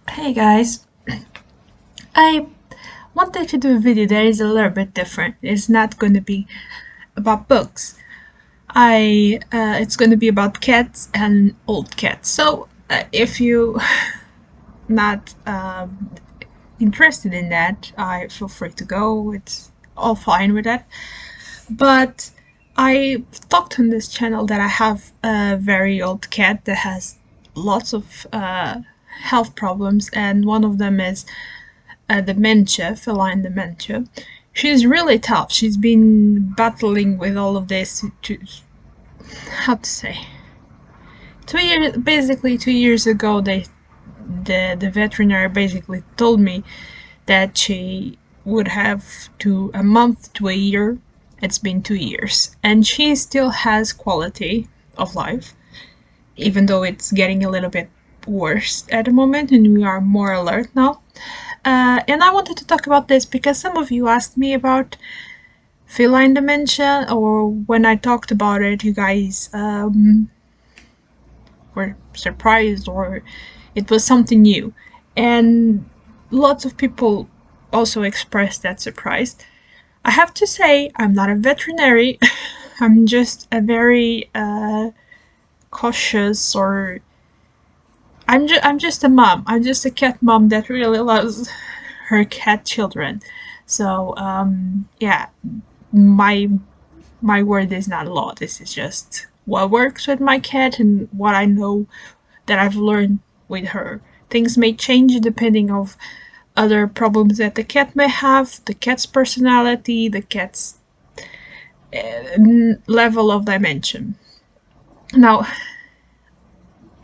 Hey guys, I wanted to do a video that is a little bit different. It's not going to be about books. It's going to be about cats and old cats. So if you not interested in that, I feel free to go. It's all fine with that. But I talked on this channel that I have a very old cat that has lots of health problems, and one of them is dementia, feline dementia. She's really tough. She's been battling with all of this. How to say? 2 years, basically 2 years ago, the veterinary basically told me that she would have to a month to a year. It's been 2 years, and she still has quality of life, even though it's getting a little bit worse at the moment, and we are more alert now. And I wanted to talk about this because some of you asked me about feline dementia, or when I talked about it, you guys were surprised, or it was something new. And lots of people also expressed that surprise. I have to say, I'm not a veterinary. I'm just a very cautious, or I'm just a mom. I'm just a cat mom that really loves her cat children. So yeah, my my word is not law. This is just what works with my cat and what I know that I've learned with her. Things may change depending of other problems that the cat may have, the cat's personality, the cat's level of dimension. Now,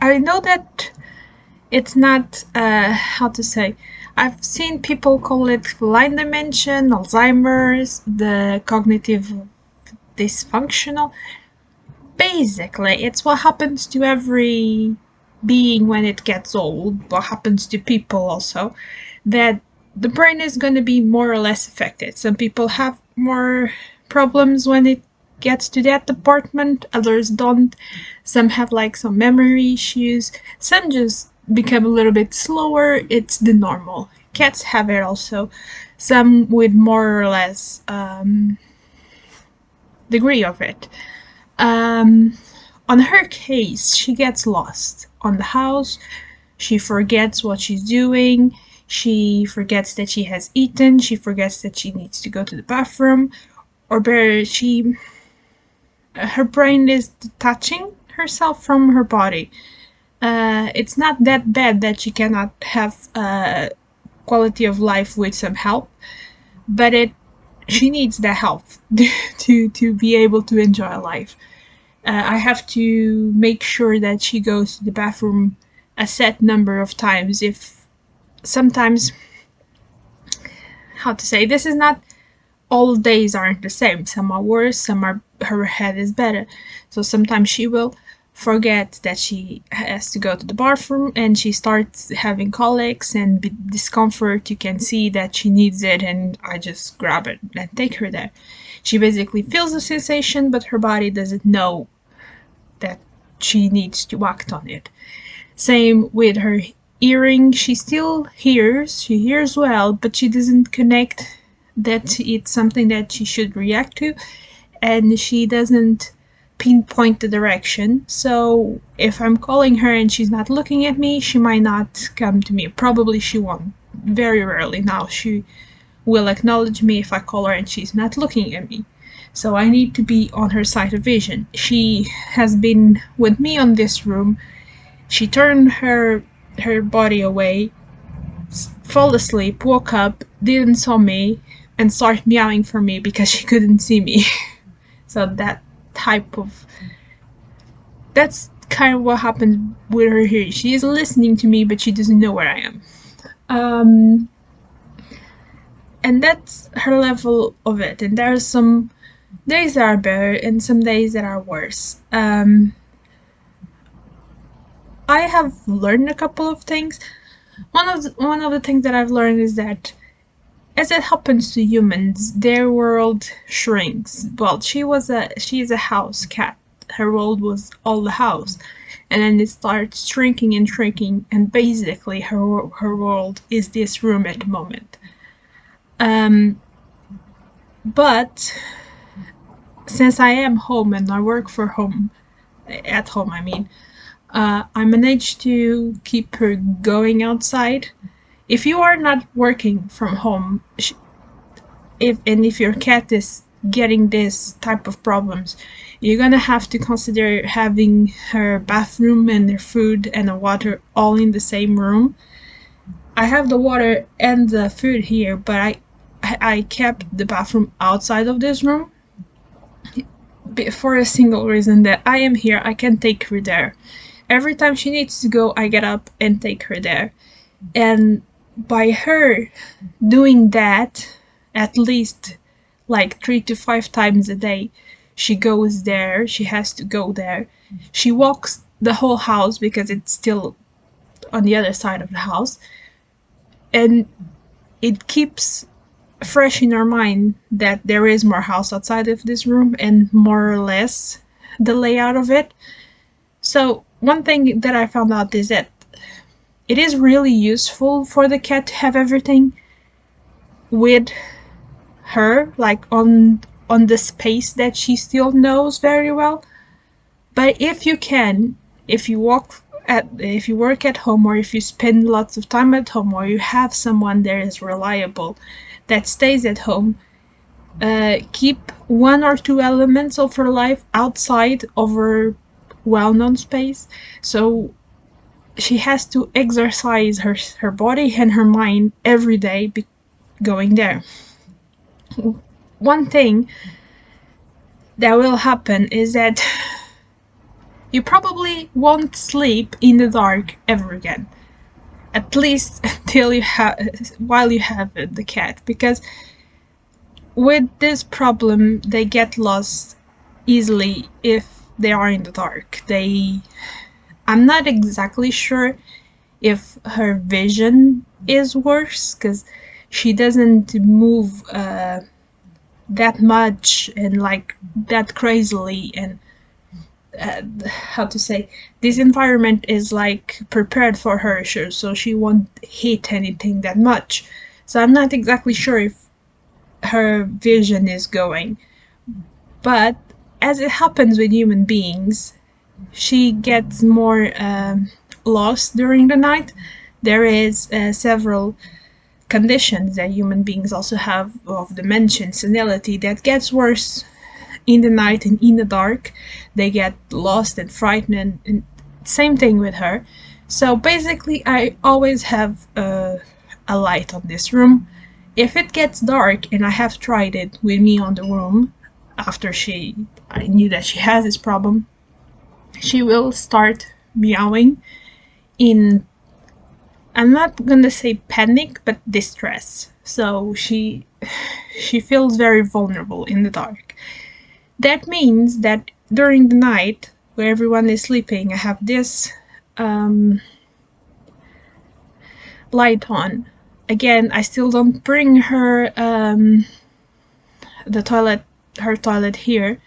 I know that it's not how to say. I've seen people call it line dimension, Alzheimer's, the cognitive dysfunctional. Basically, it's what happens to every being when it gets old, what happens to people also, that the brain is going to be more or less affected. Some people have more problems when it gets to that department, others don't. Some have like some memory issues, some just become a little bit slower. It's the normal. Cats have it also, some with more or less degree of it. On her case, she gets lost on the house. She forgets what she's doing. She forgets that she has eaten. She forgets that she needs to go to the bathroom. Or better, her brain is detaching herself from her body. It's not that bad that she cannot have quality of life with some help, but she needs the help to be able to enjoy life. I have to make sure that she goes to the bathroom a set number of times. If sometimes, how to say, this is not all days aren't the same. Some are worse, some are her head is better. So sometimes she will forget that she has to go to the bathroom and she starts having colics and discomfort. You can see that she needs it, and I just grab it and take her there. She basically feels the sensation, but her body doesn't know that she needs to act on it. Same with her hearing. She still hears, she hears well, but she doesn't connect that it's something that she should react to, and she doesn't pinpoint the direction. So if I'm calling her and she's not looking at me, she might not come to me. Probably she won't. Very rarely now she will acknowledge me if I call her and she's not looking at me. So I need to be on her side of vision. She has been with me on this room. She turned her body away, fell asleep, woke up, didn't saw me, and started meowing for me because she couldn't see me. So that's kind of what happened with her here. She is listening to me, but she doesn't know where I am. And that's her level of it. And there are some days that are better and some days that are worse. I have learned a couple of things. One of the things that I've learned is that, as it happens to humans, their world shrinks. Well, she is a house cat. her world was all the house, and then it starts shrinking and shrinking, and basically her world is this room at the moment. But since I am home and I work for home, at home, I mean, I managed to keep her going outside. If you are not working from home, if your cat is getting this type of problems, you're gonna have to consider having her bathroom and her food and the water all in the same room. I have the water and the food here, but I kept the bathroom outside of this room for a single reason, that I am here, I can take her there. Every time she needs to go, I get up and take her there. And by her doing that, at least like 3 to 5 times a day, she goes there, she has to go there. She walks the whole house because it's still on the other side of the house. And it keeps fresh in our mind that there is more house outside of this room, and more or less the layout of it. So one thing that I found out is that it is really useful for the cat to have everything with her, like on the space that she still knows very well. But if you can, if you work at home, or if you spend lots of time at home, or you have someone that is reliable that stays at home, keep 1 or 2 elements of her life outside of her well-known space. So she has to exercise her body and her mind every day going there. One thing that will happen is that you probably won't sleep in the dark ever again, at least until while you have the cat, because with this problem they get lost easily if they are in the dark. I'm not exactly sure if her vision is worse, because she doesn't move that much and like that crazily, and how to say, this environment is like prepared for her, so she won't hit anything that much. So I'm not exactly sure if her vision is going, but as it happens with human beings, she gets more lost during the night. There is several conditions that human beings also have of dementia and senility that gets worse in the night and in the dark. They get lost and frightened, and same thing with her. So basically I always have a light on this room. If it gets dark, and I have tried it with me on the room, after I knew that she has this problem, she will start meowing in, I'm not gonna say panic, but distress. So she feels very vulnerable in the dark. That means that during the night, where everyone is sleeping, I have this light on. Again, I still don't bring her her toilet here.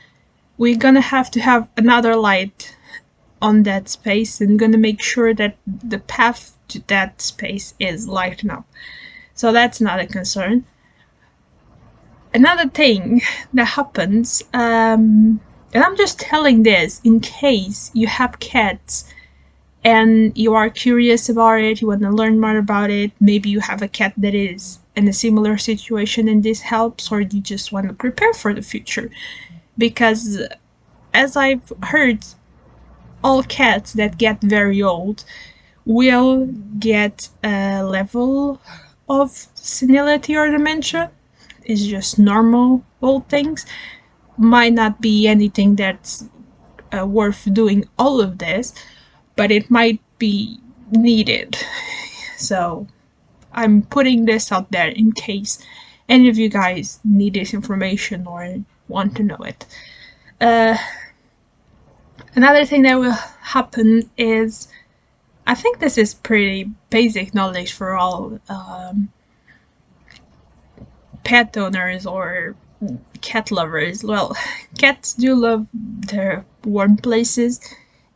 We're gonna have to have another light on that space, and gonna make sure that the path to that space is lightened up. So that's not a concern. Another thing that happens, and I'm just telling this in case you have cats and you are curious about it, you want to learn more about it, maybe you have a cat that is in a similar situation and this helps, or you just want to prepare for the future. Because as I've heard, all cats that get very old will get a level of senility or dementia. It's just normal old things. Might not be anything that's worth doing all of this, but it might be needed. So I'm putting this out there in case any of you guys need this information or want to know it. Another thing that will happen is, I think this is pretty basic knowledge for all pet owners or cat lovers. Well, cats do love their warm places,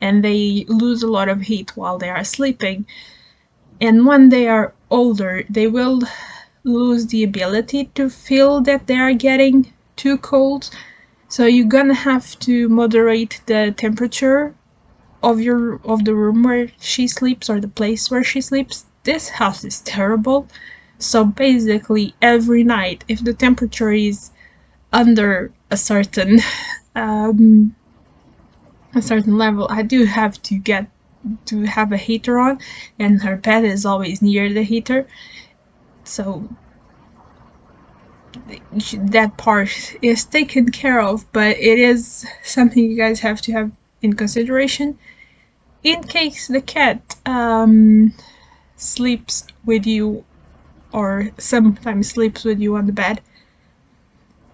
and they lose a lot of heat while they are sleeping. And when they are older, they will lose the ability to feel that they are getting too cold. So you're gonna have to moderate the temperature of the room where she sleeps, or the place where she sleeps. This house is terrible. So basically every night, if the temperature is under um, a certain level, I do have to have a heater on, and her bed is always near the heater. So that part is taken care of, but it is something you guys have to have in consideration. In case the cat sleeps with you, or sometimes sleeps with you on the bed,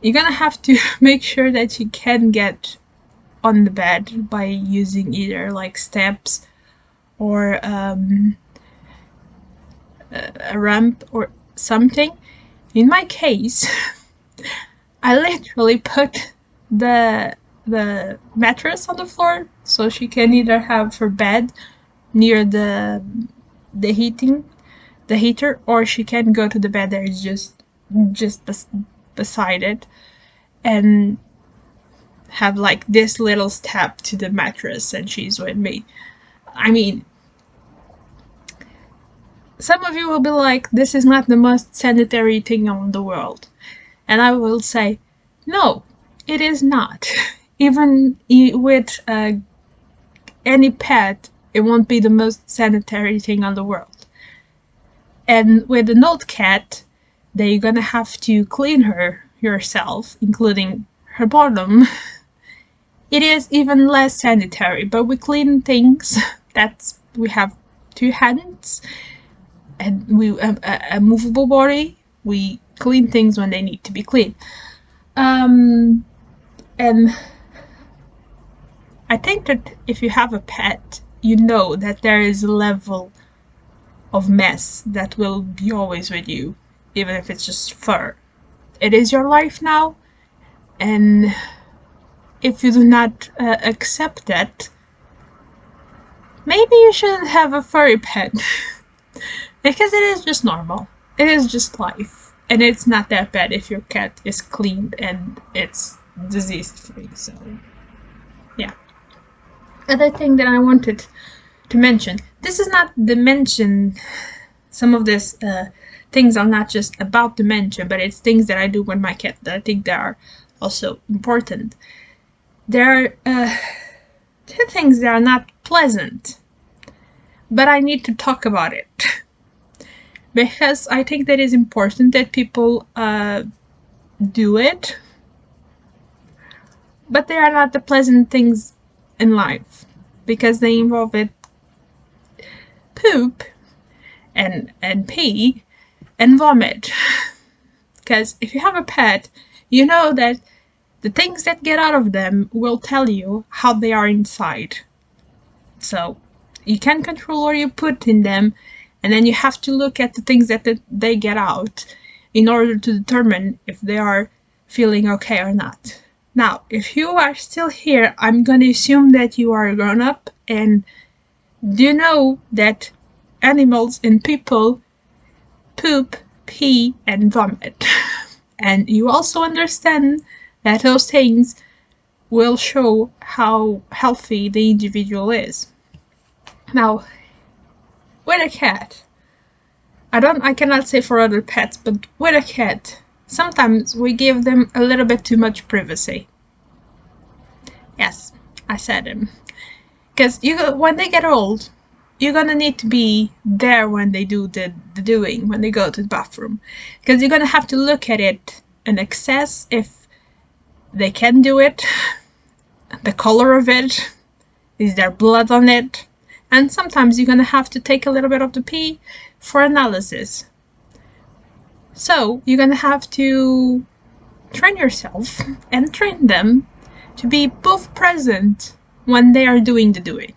you're gonna have to make sure that you can get on the bed by using either like steps or a ramp or something. In my case, I literally put the mattress on the floor so she can either have her bed near the heater, or she can go to the bed that is just beside it, and have like this little step to the mattress, and she's with me. I mean, some of you will be like, this is not the most sanitary thing on the world. And I will say, no, it is not. Even with any pet, it won't be the most sanitary thing on the world. And with an old cat, that you're gonna have to clean her yourself, including her bottom, it is even less sanitary. But we clean things. We have 2 hands, and a movable body. We clean things when they need to be cleaned. And I think that if you have a pet, you know that there is a level of mess that will be always with you, even if it's just fur. It is your life now, and if you do not accept that, maybe you shouldn't have a furry pet. Because it is just normal. It is just life. And it's not that bad if your cat is cleaned and it's disease-free. So, yeah. Other thing that I wanted to mention. This is not dementia. Some of these things are not just about dementia, but it's things that I do with my cat that I think that are also important. There are 2 things that are not pleasant, but I need to talk about it. Because I think that it's important that people do it, but they are not the pleasant things in life, because they involve poop and pee and vomit. Because if you have a pet, you know that the things that get out of them will tell you how they are inside. So you can control what you put in them, and then you have to look at the things that they get out in order to determine if they are feeling okay or not. Now, if you are still here, I'm going to assume that you are a grown-up and do know that animals and people poop, pee, and vomit. And you also understand that those things will show how healthy the individual is. Now, with a cat, I cannot say for other pets, but with a cat, sometimes we give them a little bit too much privacy. Yes, I said it. Because when they get old, you're gonna need to be there when they do the doing, when they go to the bathroom. Because you're gonna have to look at it in excess if they can do it, the color of it, is there blood on it, and sometimes you're gonna have to take a little bit of the pee for analysis. So you're gonna have to train yourself and train them to be both present when they are doing the doing,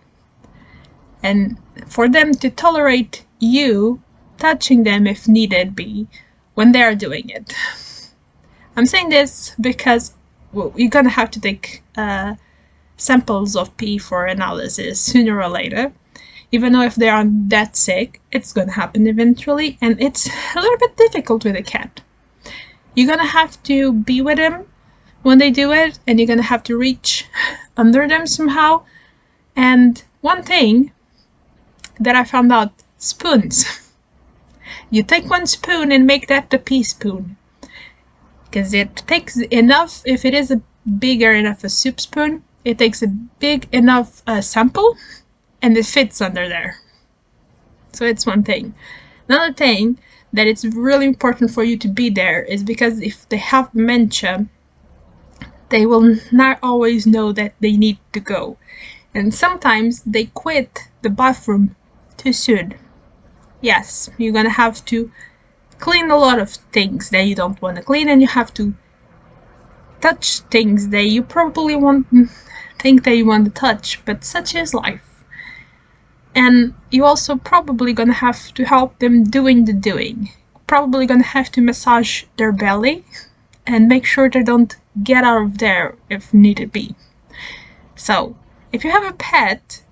and for them to tolerate you touching them if needed be when they are doing it. I'm saying this because you're gonna have to take samples of pee for analysis sooner or later. Even though if they aren't that sick, it's gonna happen eventually, and it's a little bit difficult with a cat. You're gonna have to be with them when they do it, and you're gonna have to reach under them somehow. And one thing that I found out, spoons. You take one spoon and make that the pea spoon. Because it takes enough, if it is a bigger enough a soup spoon, it takes a big enough sample and it fits under there. So it's one thing. Another thing that it's really important for you to be there is because if they have dementia, they will not always know that they need to go. And sometimes they quit the bathroom too soon. Yes, you're gonna have to clean a lot of things that you don't want to clean, and you have to touch things that you probably won't think that you want to touch, but such is life. And you also probably gonna have to help them doing the doing. Probably gonna have to massage their belly and make sure they don't get out of there if needed be. So, if you have a pet,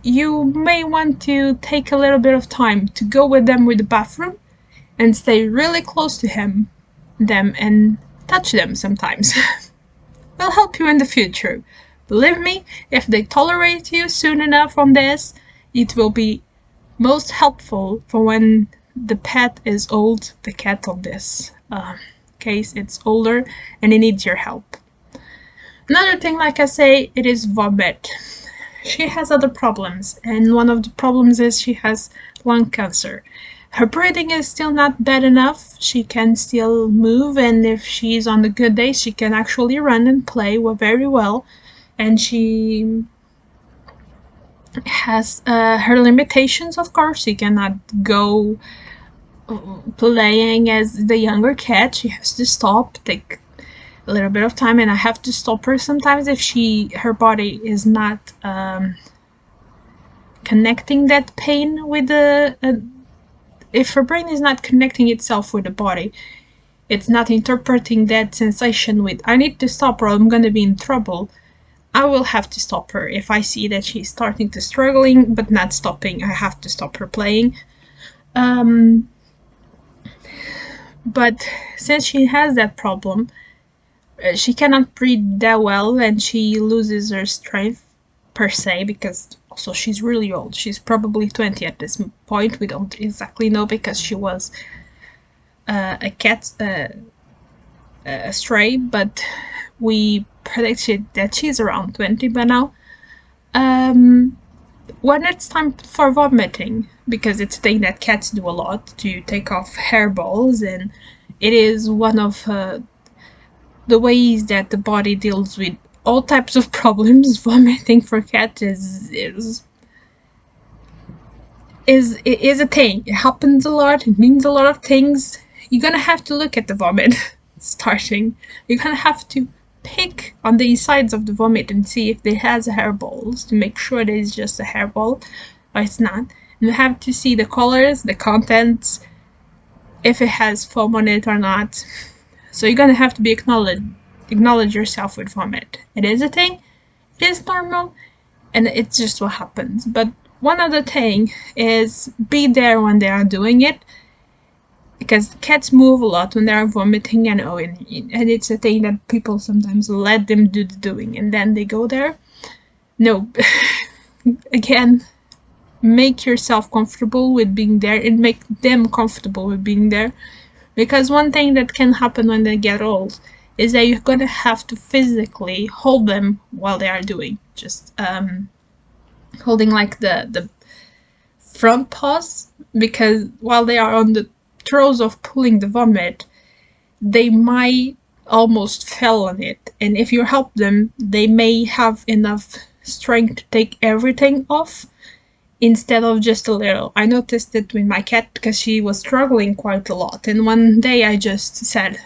you may want to take a little bit of time to go with them with the bathroom and stay really close to them and touch them sometimes. Will help you in the future. Believe me, if they tolerate you soon enough on this, it will be most helpful for when the pet is old. The cat on this case, it's older and it needs your help. Another thing, like I say, it is vomit. She has other problems, and one of the problems is she has lung cancer. Her breathing is still not bad enough. She can still move, and if she's on the good day, she can actually run and play very well. And she has her limitations, of course. She cannot go playing as the younger cat. She has to stop, take a little bit of time, and I have to stop her sometimes if her body is not connecting that pain with if her brain is not connecting itself with the body, it's not interpreting that sensation with, I need to stop her, I'm gonna be in trouble. I will have to stop her. If I see that she's starting to struggling but not stopping, I have to stop her playing. But since she has that problem, she cannot breathe that well, and she loses her strength per se, because also she's really old. She's probably 20 at this point. We don't exactly know because she was a cat, a stray, but we predicted that she's around 20 by now. When it's time for vomiting, because it's a thing that cats do a lot, to take off hairballs, and it is one of the ways that the body deals with all types of problems. Vomiting for cats is a thing. It happens a lot. It means a lot of things. You're gonna have to look at the vomit starting. You're gonna have to pick on the insides of the vomit and see if it has hairballs, to make sure that it's just a hairball or it's not. And you have to see the colors, the contents, if it has foam on it or not. So you're gonna have to be acknowledge yourself with vomit. It is a thing, it is normal, and it's just what happens. But one other thing is be there when they are doing it, because cats move a lot when they are vomiting and it's a thing that people sometimes let them do the doing and then they go there. No. Again, make yourself comfortable with being there and make them comfortable with being there. Because one thing that can happen when they get old is that you're gonna have to physically hold them while they are doing. Just holding like the front paws, because while they are on the throes of pulling the vomit, they might almost fell on it. And if you help them, they may have enough strength to take everything off instead of just a little. I noticed it with my cat because she was struggling quite a lot, and one day I just said,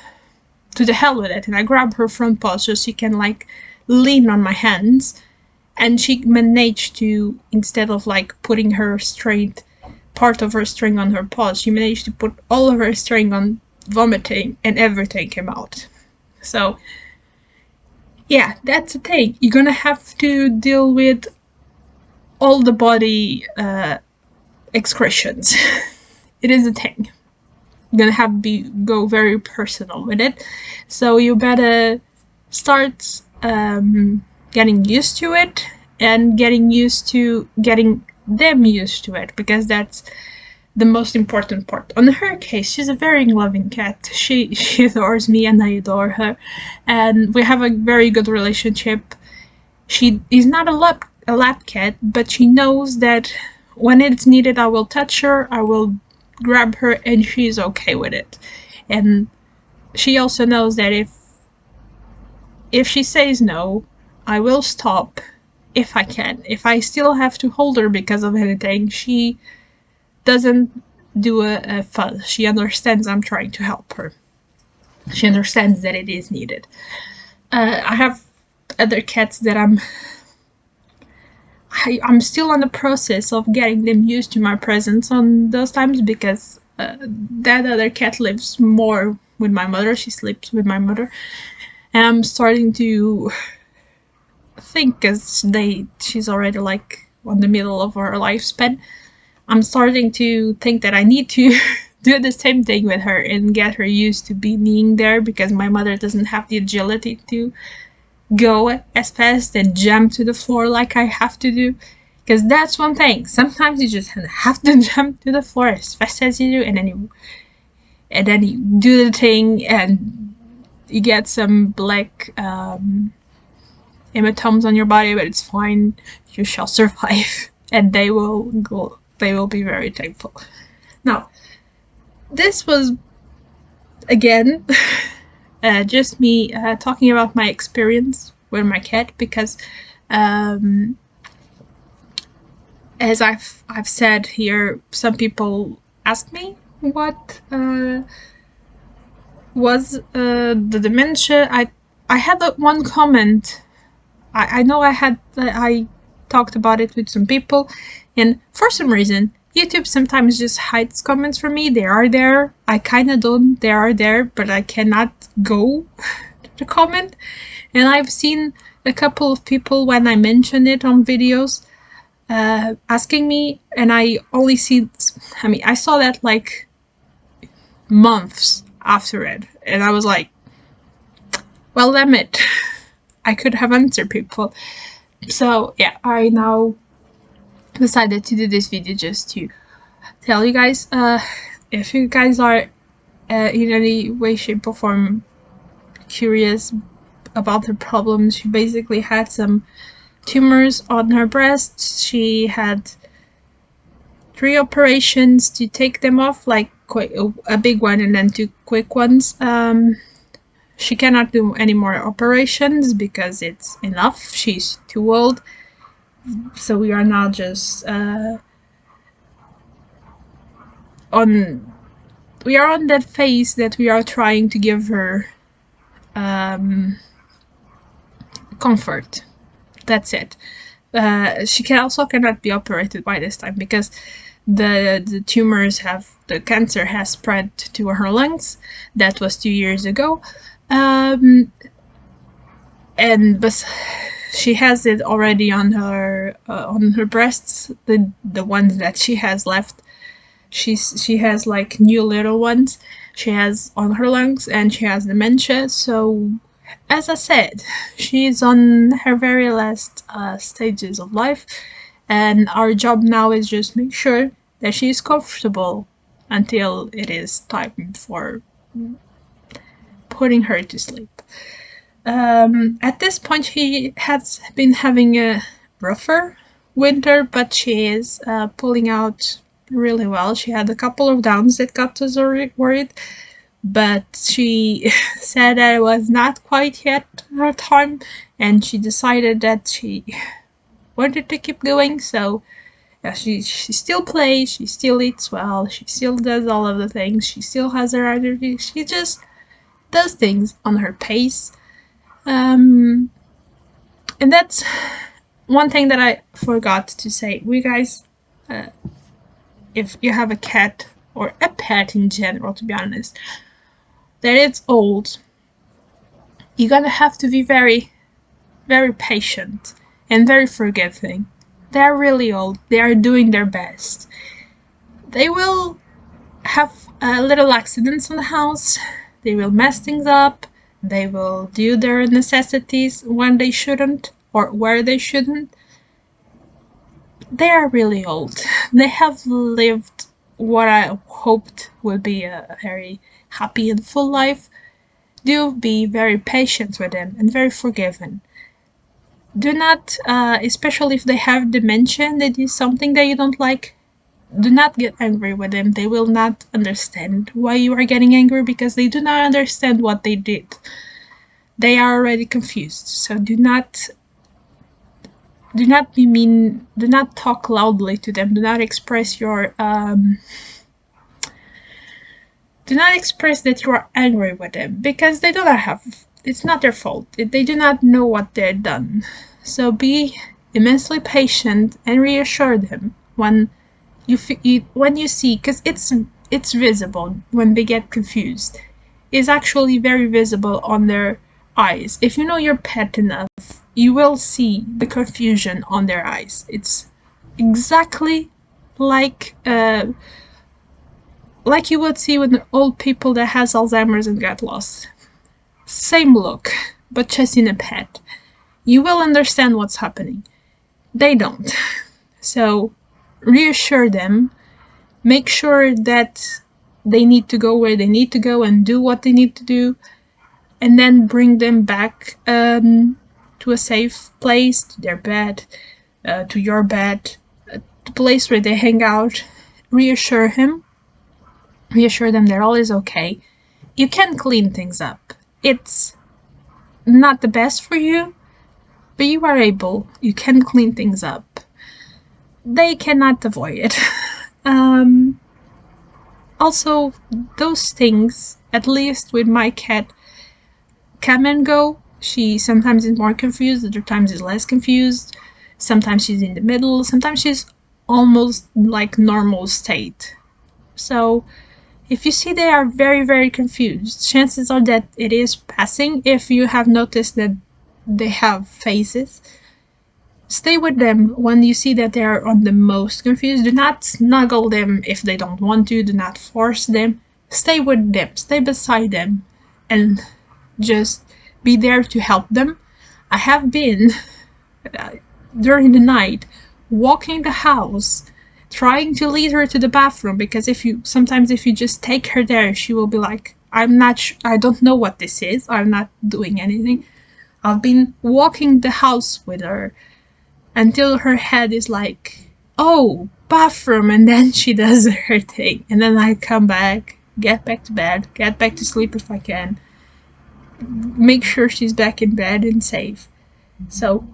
to the hell with it, and I grabbed her front paw so she can like lean on my hands, and she managed to, instead of like putting her part of her string on her paws, she managed to put all of her string on vomiting and everything came out. So yeah, that's the thing. You're gonna have to deal with all the body excretions. It is a thing. You're gonna have to go very personal with it. So you better start getting used to it and getting them used to it, because that's the most important part. On her case, she's a very loving cat. She adores me and I adore her, and we have a very good relationship. She is not a lap cat, but she knows that when it's needed, I will touch her, I will grab her, and she's okay with it. And she also knows that if she says no, I will stop if I can. If I still have to hold her because of anything, she doesn't do a fuss. She understands I'm trying to help her. She understands that it is needed. I have other cats that I'm still on the process of getting them used to my presence on those times, because that other cat lives more with my mother. She sleeps with my mother, and I'm starting to think, because she's already like on the middle of her lifespan, I'm starting to think that I need to do the same thing with her and get her used to being there, because my mother doesn't have the agility to go as fast and jump to the floor like I have to do. Because that's one thing. Sometimes you just have to jump to the floor as fast as you do, and then you do the thing and you get some black hematomas on your body, but it's fine. You shall survive, and they will be very thankful. Now, this was again just me talking about my experience with my cat, because as I've said here, some people asked me what was the dementia. I had one comment. I know I talked about it with some people, and for some reason YouTube sometimes just hides comments from me. They are there. I kind of don't. They are there, but I cannot go to comment. And I've seen a couple of people, when I mention it on videos, asking me, and I only see, I saw that like months after it, and I was like, well, damn it. I could have answered people. So yeah, I now decided to do this video just to tell you guys, if you guys are in any way, shape or form curious about her problems. She basically had some tumors on her breasts. She had 3 operations to take them off, like a big one and then 2 quick ones. She cannot do any more operations because it's enough. She's too old. So we are now just on that phase that we are trying to give her comfort. That's it. She cannot be operated by this time, because the tumors the cancer has spread to her lungs. That was 2 years ago. But she has it already on her breasts, the ones that she has left. She has like new little ones. She has on her lungs, and she has dementia. So, as I said, she's on her very last stages of life, and our job now is just make sure that she's comfortable until it is time for putting her to sleep. At this point, she has been having a rougher winter, but she is pulling out really well. She had a couple of downs that got us worried, but she said that it was not quite yet her time, and she decided that she wanted to keep going. So yeah, she still plays, she still eats well, she still does all of the things, she still has her energy. She just does things on her pace. And that's one thing that I forgot to say. We guys, if you have a cat or a pet in general, to be honest, that it's old, you're gonna have to be very, very patient and very forgiving. They're really old. They are doing their best. They will have little accidents in the house. They will mess things up. They will do their necessities when they shouldn't or where they shouldn't. They are really old. They have lived what I hoped would be a very happy and full life. Do be very patient with them and very forgiving. Do not, especially if they have dementia and they do something that you don't like, do not get angry with them. They will not understand why you are getting angry because they do not understand what they did. They are already confused. So do not be mean. Do not talk loudly to them. Do not express your do not express that you are angry with them because they do not have. It's not their fault. They do not know what they've done. So be immensely patient and reassure them when you see, because it's visible when they get confused. It's actually very visible on their eyes. If you know your pet enough, you will see the confusion on their eyes. It's exactly like you would see with old people that has Alzheimer's and get lost. Same look, but just in a pet. You will understand what's happening. They don't. So reassure them. Make sure that they need to go where they need to go and do what they need to do, and then bring them back to a safe place, to their bed, to your bed, the place where they hang out. Reassure them that all is okay. You can clean things up. It's not the best for you, but you are able. You can clean things up. They cannot avoid it. Also, those things, at least with my cat, come and go. She sometimes is more confused, other times is less confused. Sometimes she's in the middle, sometimes she's almost like normal state. So if you see they are very, very confused, chances are that it is passing. If you have noticed that they have phases, stay with them when you see that they are on the most confused. Do not snuggle them if they don't want to. Do not force them. Stay with them. Stay beside them and just be there to help them. I have been, during the night, walking the house, trying to lead her to the bathroom, because sometimes if you just take her there, she will be like, I don't know what this is. I'm not doing anything. I've been walking the house with her until her head is like, oh, bathroom, and then she does her thing. And then I come back, get back to bed, get back to sleep if I can, make sure she's back in bed and safe. So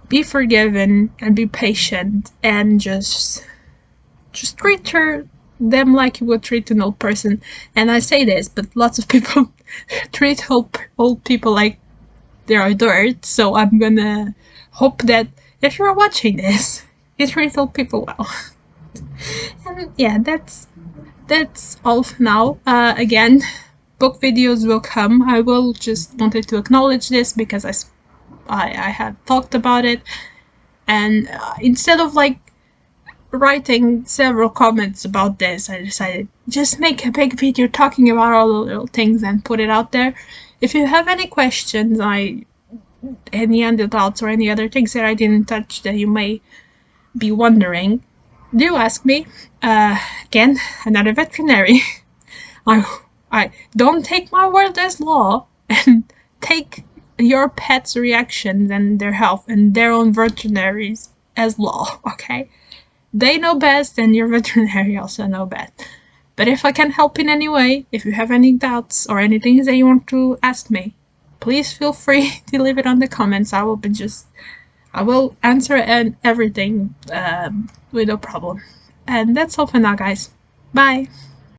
be forgiven and be patient and just treat them like you would treat an old person. And I say this, but lots of people treat old people like they are dirt. So I'm gonna hope that if you're watching this, you treat old people well. And yeah, that's all for now. Again, book videos will come. I will just wanted to acknowledge this because I had talked about it, and instead of like writing several comments about this, I decided just make a big video talking about all the little things and put it out there. If you have any questions, any other thoughts or any other things that I didn't touch that you may be wondering, do ask me. Again, another veterinary. I don't take my word as law, and take your pet's reactions and their health and their own veterinaries as law, okay? They know best, and your veterinary also know best. But if I can help in any way, if you have any doubts or anything that you want to ask me, please feel free to leave it on the comments. I will answer everything with no problem. And that's all for now, guys. Bye.